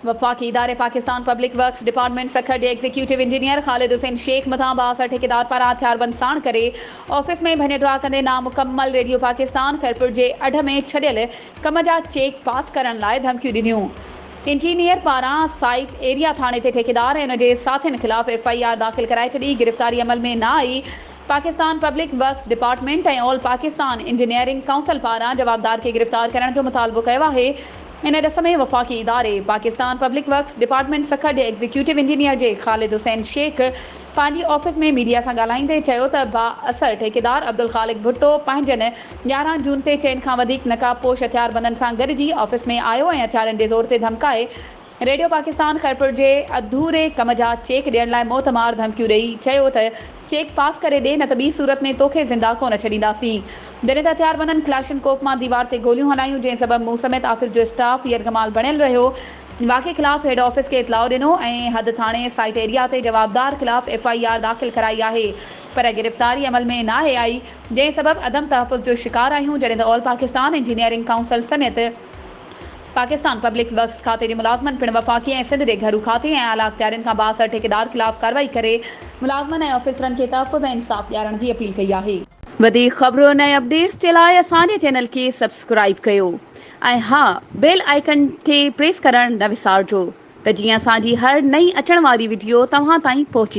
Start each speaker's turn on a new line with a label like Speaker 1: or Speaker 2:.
Speaker 1: वफाकी इदारे Pakistan public works department Sukkur जे एग्जीक्यूटिव इंजीनियर ख़ालिद हुसैन शेख मथां 62 ठेकेदार पारां हथियारबंद साण करे ऑफिस में भञ कंदे नामुकम्मल रेडियो पाकिस्तान खैरपुर जे अढ में छॾियल कम जा चेक पास करण लाइ धमकियूं ॾिनियूं। इंजीनियर पारां साइट एरिया थाणे ते ठेकेदार ऐं उन जे साथियुनि ख़िलाफ़ FIR दाख़िल कराए छॾी। गिरफ़्तारी अमल में न आई। पाकिस्तान पब्लिक वर्क्स डिपार्टमेंट ऐं ऑल पाकिस्तान इंजीनियरिंग काउंसिल पारां जवाबदार खे गिरफ़्तार करण जो मुतालबो कयो आहे। इन ॾिस में वफ़ाक़ी इदारे Pakistan public works department Sukkur जे एग्जीक्यूटिव इंजीनियर जे ख़ालिद हुसैन शेख पंहिंजी ऑफिस में मीडिया सां ॻाल्हाईंदे चयो त बाअसर ठेकेदार अब्दुल ख़ालिक भुट्टो पंहिंजनि 11 जून ते चइनि खां वधीक नकाबपोश हथियारबंदनि सां गॾिजी ऑफिस में आयो ऐं हथियारनि जे ज़ोर ते धमकाए रेडियो पाकिस्तान खैरपुर जे अधूरे कम जा चेक ॾियण लाइ मौतमार धमकियूं ॾेई चयो त चेक पास करे ॾे न त ॿी सूरत में तोखे ज़िंदा कोन छॾींदासीं। जॾहिं त हथियारबंदनि क्लाशनकोफ मां दीवार ते गोलियूं हलायूं जंहिं सबबि मूं समेत ऑफिस जो स्टाफ यरगमाल बणियल रहियो। वाक़े ख़िलाफ़ हेड ऑफिस खे इतलाउ ॾिनो ऐं हद थाणे साइट एरिया ते जवाबदार ख़िलाफ़ FIR दाख़िल कराई आहे, पर गिरफ़्तारी अमल में नाहे आई, जंहिं सबबि अदम तहफ़ुज़ जो शिकार आहियूं। जॾहिं त ऑल पाकिस्तान इंजीनियरिंग काउंसिल समेत पाकिस्तान पब्लिक वर्क्स खाते जे मुलाज़मनि पिणु वफ़ाक़ी ऐं सिंध जे घरू खाते ऐं आला अख़्तियारनि खां 62 ठेकेदार ख़िलाफ़ कार्रवाई करे मुलाज़मनि ऐं ऑफिसरनि खे तहफ़ुज़ ऐं इंसाफ़ ॾियारण जी अपील कई आहे। वधीक ख़बरुनि ऐं अपडेट्स जे लाइ असांजे चैनल खे सब्सक्राइब कयो ऐं हा, बेल आइकन खे प्रेस करणु न विसारिजो त जीअं असांजी हर नई अचण वारी वीडियो तव्हां ताईं पहुची